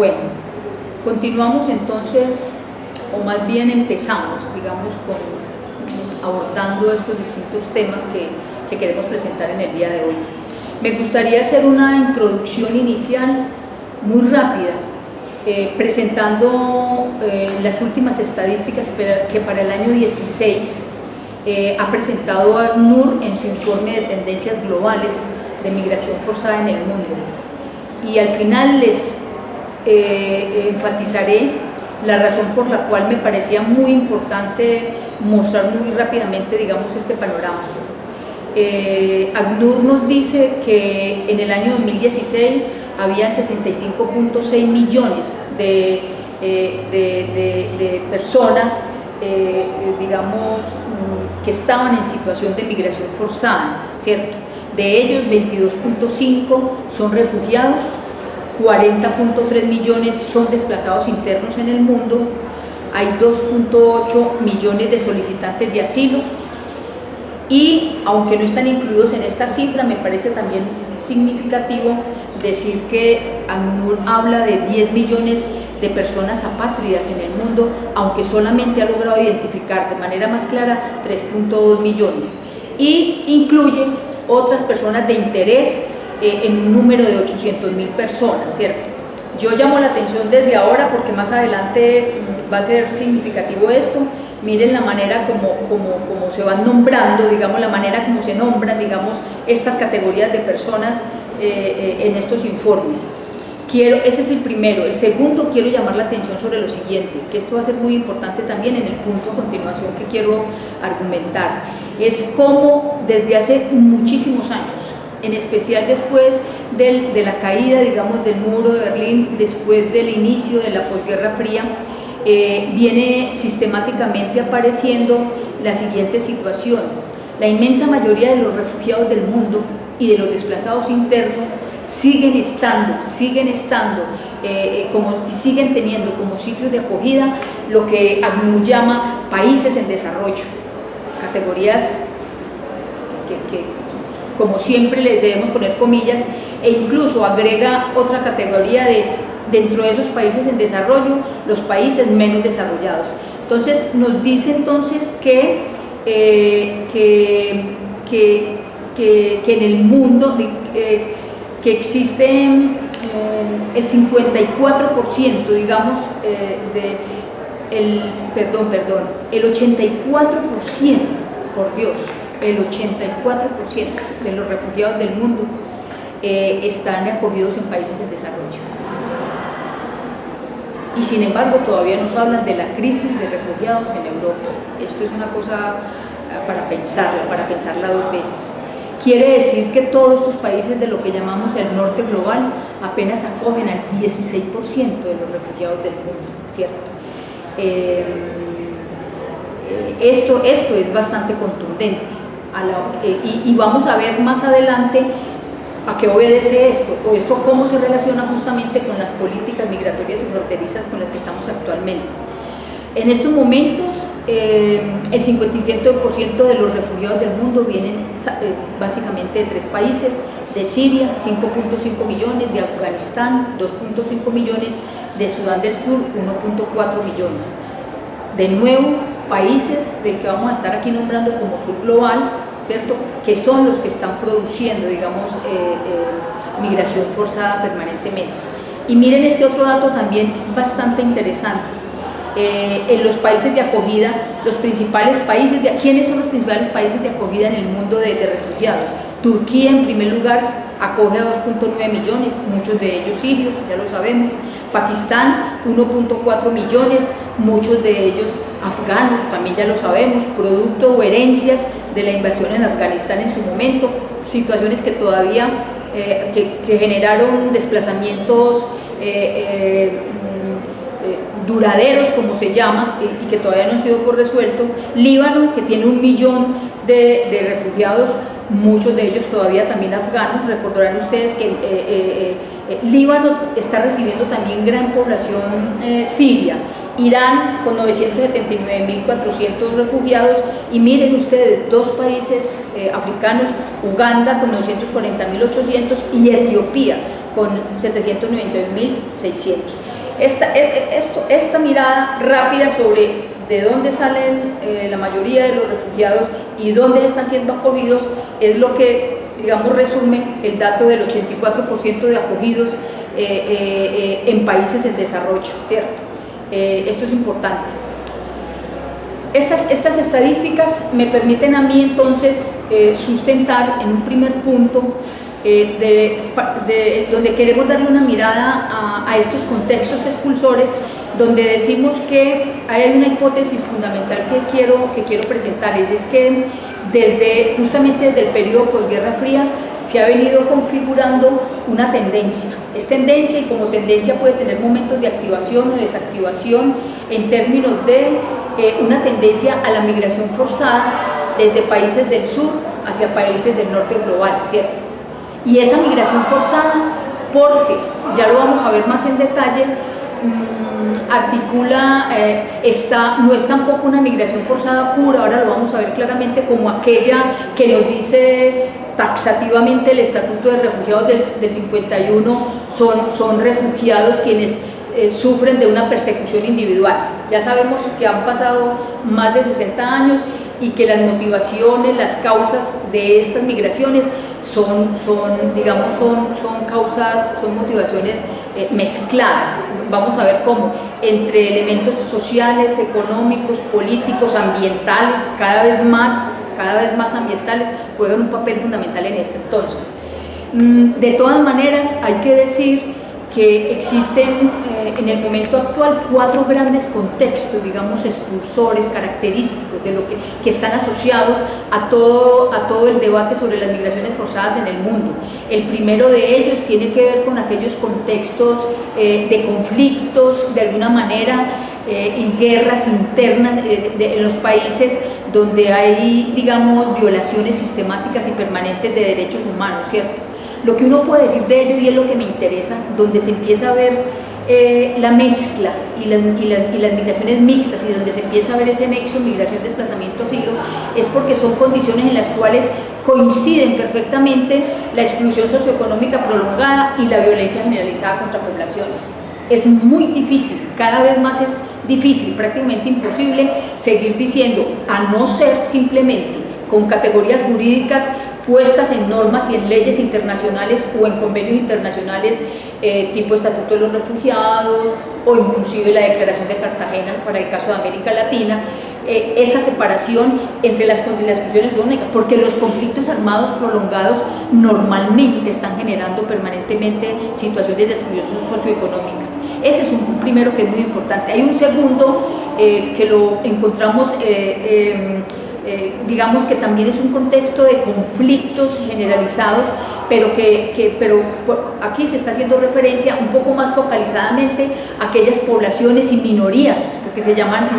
Bueno, continuamos entonces, o más bien empezamos, digamos, abordando estos distintos temas que queremos presentar en el día de hoy. Me gustaría hacer una introducción inicial muy rápida, presentando las últimas estadísticas que para el año 16 ha presentado ACNUR en su informe de tendencias globales de migración forzada en el mundo. Y al final les enfatizaré la razón por la cual me parecía muy importante mostrar muy rápidamente, digamos, este panorama. ACNUR nos dice que en el año 2016 habían 65.6 millones de personas, digamos, que estaban en situación de migración forzada, ¿cierto? De ellos, 22.5 son refugiados, 40.3 millones son desplazados internos en el mundo, hay 2.8 millones de solicitantes de asilo, y aunque no están incluidos en esta cifra, me parece también significativo decir que ACNUR habla de 10 millones de personas apátridas en el mundo, aunque solamente ha logrado identificar de manera más clara 3.2 millones, y incluye otras personas de interés en un número de 800.000 personas, ¿cierto? Yo llamo la atención desde ahora porque más adelante va a ser significativo esto. Miren la manera como se van nombrando, digamos, la manera como se nombran, digamos, estas categorías de personas en estos informes. Ese es el primero. El segundo, quiero llamar la atención sobre lo siguiente, que esto va a ser muy importante también en el punto a continuación que quiero argumentar. Es cómo desde hace muchísimos años, en especial después de la caída, digamos, del muro de Berlín, después del inicio de la posguerra fría, viene sistemáticamente apareciendo la siguiente situación. La inmensa mayoría de los refugiados del mundo y de los desplazados internos siguen teniendo como sitios de acogida lo que ACNUR llama países en desarrollo, categorías que como siempre le debemos poner comillas, e incluso agrega otra categoría dentro de esos países en desarrollo, los países menos desarrollados. Entonces nos dice entonces que en el mundo que existe el 54%, digamos, el 84%, por Dios, el 84% de los refugiados del mundo están acogidos en países en desarrollo. Y sin embargo todavía nos hablan de la crisis de refugiados en Europa. Esto es una cosa para pensarla dos veces. Quiere decir que todos estos países de lo que llamamos el norte global apenas acogen al 16% de los refugiados del mundo, ¿cierto? Esto es bastante contundente y vamos a ver más adelante a qué obedece esto, o esto cómo se relaciona justamente con las políticas migratorias y fronterizas con las que estamos actualmente. En estos momentos, el 57% de los refugiados del mundo vienen básicamente de tres países: de Siria, 5.5 millones, de Afganistán, 2.5 millones, de Sudán del Sur, 1.4 millones. De nuevo, países del que vamos a estar aquí nombrando como sur global, ¿cierto?, que son los que están produciendo, digamos, migración forzada permanentemente. Y miren este otro dato también bastante interesante. En los países de acogida, los principales países ¿quiénes son los principales países de acogida en el mundo de refugiados? Turquía, en primer lugar, acoge a 2.9 millones, muchos de ellos sirios, ya lo sabemos. Pakistán, 1.4 millones, muchos de ellos afganos, también ya lo sabemos, producto o herencias de la invasión en Afganistán en su momento, situaciones que todavía que generaron desplazamientos duraderos, como se llama, y que todavía no han sido por resuelto. Líbano, que tiene 1 millón de refugiados, muchos de ellos todavía también afganos. Recordarán ustedes que Líbano está recibiendo también gran población siria. Irán con 979.400 refugiados, y miren ustedes, dos países africanos, Uganda con 940.800 y Etiopía con 791.600. esta mirada rápida sobre de dónde salen la mayoría de los refugiados y dónde están siendo acogidos es lo que, digamos, resume el dato del 84% de acogidos en países en desarrollo, ¿cierto? Esto es importante. Estas estadísticas me permiten a mí entonces sustentar en un primer punto donde queremos darle una mirada a estos contextos expulsores, donde decimos que hay una hipótesis fundamental que quiero presentar, es que justamente desde el periodo posguerra fría se ha venido configurando una tendencia. Es tendencia, y como tendencia puede tener momentos de activación o desactivación en términos de una tendencia a la migración forzada desde países del sur hacia países del norte global, ¿cierto? Y esa migración forzada, porque ya lo vamos a ver más en detalle, articula, no es tampoco una migración forzada pura, ahora lo vamos a ver claramente, como aquella que nos dice taxativamente el Estatuto de Refugiados del 51, son refugiados quienes sufren de una persecución individual. Ya sabemos que han pasado más de 60 años y que las motivaciones, las causas de estas migraciones son motivaciones mezcladas. Vamos a ver cómo, entre elementos sociales, económicos, políticos, ambientales, cada vez más ambientales, juegan un papel fundamental en esto. Entonces, de todas maneras, hay que decir que existen en el momento actual 4 grandes contextos, digamos, expulsores, característicos de lo que están asociados a todo el debate sobre las migraciones forzadas en el mundo. El primero de ellos tiene que ver con aquellos contextos de conflictos, de alguna manera, y guerras internas en los países donde hay, digamos, violaciones sistemáticas y permanentes de derechos humanos, ¿cierto? Lo que uno puede decir de ello, y es lo que me interesa, donde se empieza a ver la mezcla y las migraciones mixtas, y donde se empieza a ver ese nexo migración, desplazamiento, asilo, es porque son condiciones en las cuales coinciden perfectamente la exclusión socioeconómica prolongada y la violencia generalizada contra poblaciones. Es muy difícil, cada vez más es difícil, prácticamente imposible seguir diciendo, a no ser simplemente con categorías jurídicas puestas en normas y en leyes internacionales o en convenios internacionales tipo Estatuto de los Refugiados o inclusive la Declaración de Cartagena para el caso de América Latina, esa separación entre las exclusiones únicas, porque los conflictos armados prolongados normalmente están generando permanentemente situaciones de exclusión socioeconómica. Ese es un primero que es muy importante. Hay un segundo que lo encontramos digamos que también es un contexto de conflictos generalizados, pero aquí se está haciendo referencia un poco más focalizadamente a aquellas poblaciones y minorías, lo que se llaman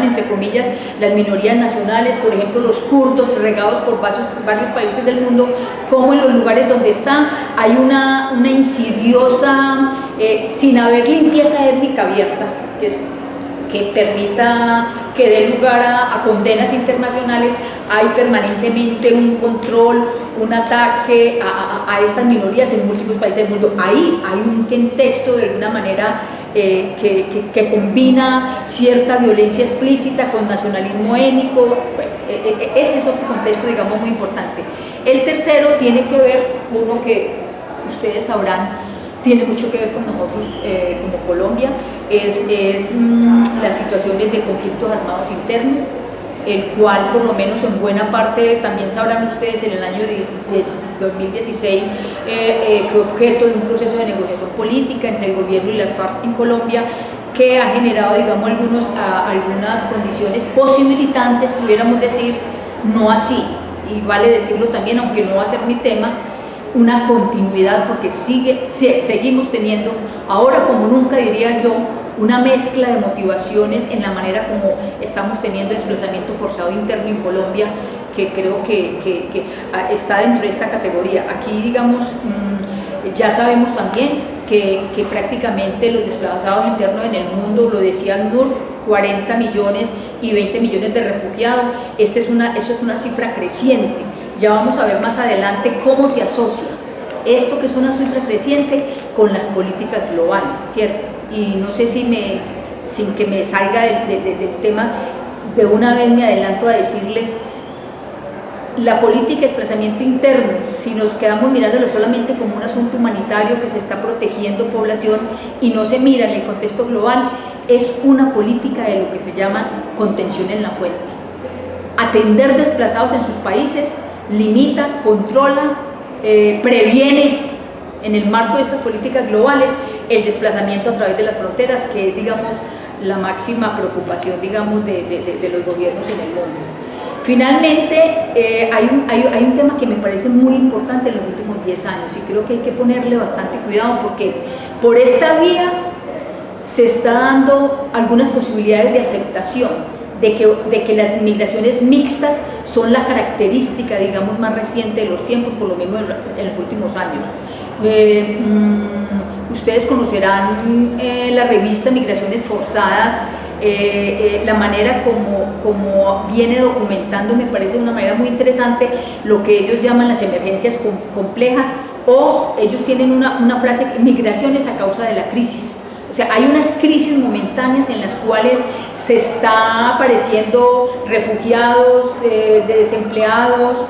entre comillas las minorías nacionales, por ejemplo los kurdos regados por varios países del mundo, como en los lugares donde está hay una insidiosa, sin haber limpieza étnica abierta, que permita, que dé lugar a condenas internacionales, hay permanentemente un control, un ataque a estas minorías en múltiples países del mundo. Ahí hay un contexto de alguna manera que combina cierta violencia explícita con nacionalismo étnico. Ese es otro contexto, digamos, muy importante. El tercero tiene que ver, uno que ustedes sabrán, tiene mucho que ver con nosotros como Colombia, es las situaciones de conflictos armados internos, el cual por lo menos en buena parte, también sabrán ustedes, en el año 2016 fue objeto de un proceso de negociación política entre el gobierno y las FARC en Colombia, que ha generado, digamos, algunas condiciones posibilitantes, pudiéramos decir, no así, y vale decirlo también, aunque no va a ser mi tema, una continuidad, porque seguimos teniendo, ahora como nunca diría yo, una mezcla de motivaciones en la manera como estamos teniendo desplazamiento forzado interno en Colombia, que creo que está dentro de esta categoría. Aquí, digamos, ya sabemos también que prácticamente los desplazados internos en el mundo, lo decía Nur, 40 millones y 20 millones de refugiados, eso es una cifra creciente. Ya vamos a ver más adelante cómo se asocia esto, que es una cifra creciente, con las políticas globales, ¿cierto? y no sé si sin que me salga del tema, de una vez me adelanto a decirles, la política de desplazamiento interno, si nos quedamos mirándolo solamente como un asunto humanitario que se está protegiendo población y no se mira en el contexto global, es una política de lo que se llama contención en la fuente. Atender desplazados en sus países, limita, controla, previene en el marco de estas políticas globales el desplazamiento a través de las fronteras, que es, digamos, la máxima preocupación, digamos, de los gobiernos en el mundo. Finalmente, hay un tema que me parece muy importante en los últimos 10 años y creo que hay que ponerle bastante cuidado, porque por esta vía se está dando algunas posibilidades de aceptación de que las migraciones mixtas son la característica, digamos, más reciente de los tiempos, por lo menos en los últimos años. Ustedes conocerán la revista Migraciones Forzadas, la manera como viene documentando, me parece de una manera muy interesante, lo que ellos llaman las emergencias complejas, o ellos tienen una frase, migraciones a causa de la crisis. O sea, hay unas crisis momentáneas en las cuales se está apareciendo refugiados, desempleados,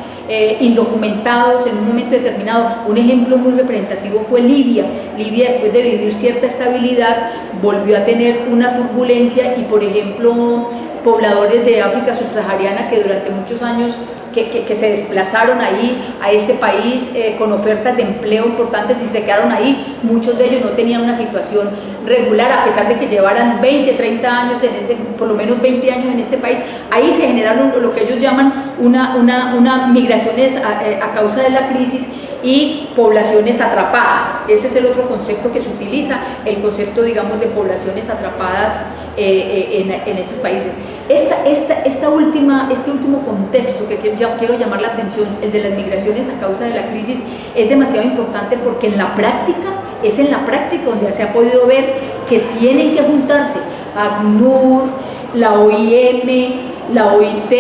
indocumentados en un momento determinado. Un ejemplo muy representativo fue Libia. Libia, después de vivir cierta estabilidad, volvió a tener una turbulencia y, por ejemplo, pobladores de África subsahariana que durante muchos años que se desplazaron ahí a este país con ofertas de empleo importantes y se quedaron ahí, muchos de ellos no tenían una situación regular, a pesar de que llevaran 20, 30 años, por lo menos 20 años en este país. Ahí se generaron lo que ellos llaman una migraciones a causa de la crisis y poblaciones atrapadas. Ese es el otro concepto que se utiliza, el concepto, digamos, de poblaciones atrapadas en estos países. Este último contexto que quiero llamar la atención, el de las migraciones a causa de la crisis, es demasiado importante porque es en la práctica donde se ha podido ver que tienen que juntarse ACNUR, la OIM, la OIT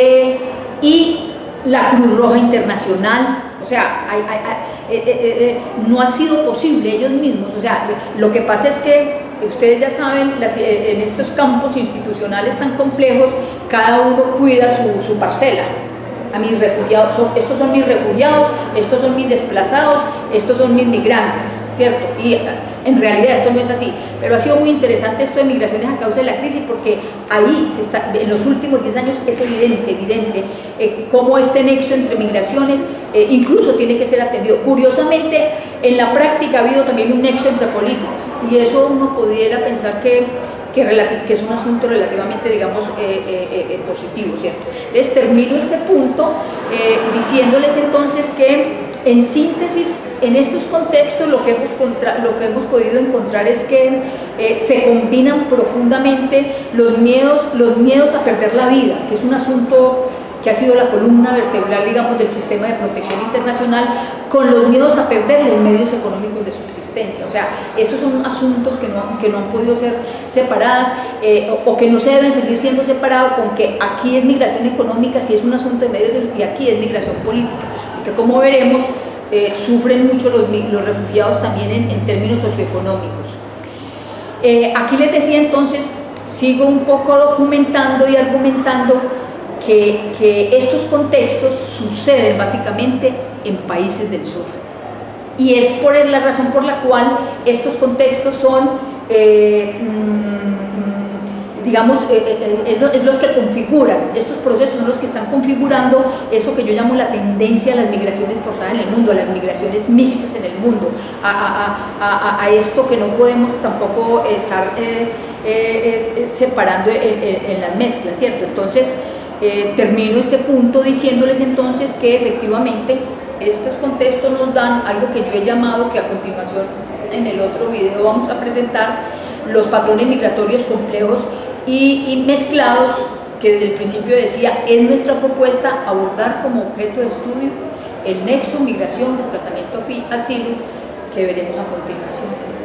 y la Cruz Roja Internacional. O sea, no ha sido posible ellos mismos. O sea, lo que pasa es que ustedes ya saben, en estos campos institucionales tan complejos, cada uno cuida su parcela. A mis refugiados, estos son mis refugiados, estos son mis desplazados, estos son mis migrantes, ¿cierto? Y en realidad esto no es así, pero ha sido muy interesante esto de migraciones a causa de la crisis, porque ahí en los últimos 10 años es evidente cómo este nexo entre migraciones incluso tiene que ser atendido. Curiosamente, en la práctica ha habido también un nexo entre políticas, y eso uno pudiera pensar que es un asunto relativamente, digamos, positivo, ¿cierto? Entonces termino este punto diciéndoles entonces que, en síntesis, en estos contextos lo que hemos podido encontrar es que se combinan profundamente los miedos a perder la vida, que es un asunto que ha sido la columna vertebral, digamos, del sistema de protección internacional, con los miedos a perder los medios económicos de subsistencia. O sea, esos son asuntos que no han podido ser separadas o que no se deben seguir siendo separados, con que aquí es migración económica, si es un asunto de medios, y aquí es migración política, porque como veremos, sufren mucho los refugiados también en términos socioeconómicos. Aquí les decía entonces, sigo un poco documentando y argumentando que estos contextos suceden básicamente en países del sur, y es por la razón por la cual estos contextos son, digamos, es los que configuran, estos procesos son los que están configurando eso que yo llamo la tendencia a las migraciones forzadas en el mundo, a las migraciones mixtas en el mundo, a esto que no podemos tampoco estar separando en las mezclas, ¿cierto? Entonces, termino este punto diciéndoles entonces que efectivamente estos contextos nos dan algo que yo he llamado, que a continuación en el otro video vamos a presentar, los patrones migratorios complejos y mezclados, que desde el principio decía, es nuestra propuesta abordar como objeto de estudio el nexo migración, desplazamiento, asilo, que veremos a continuación.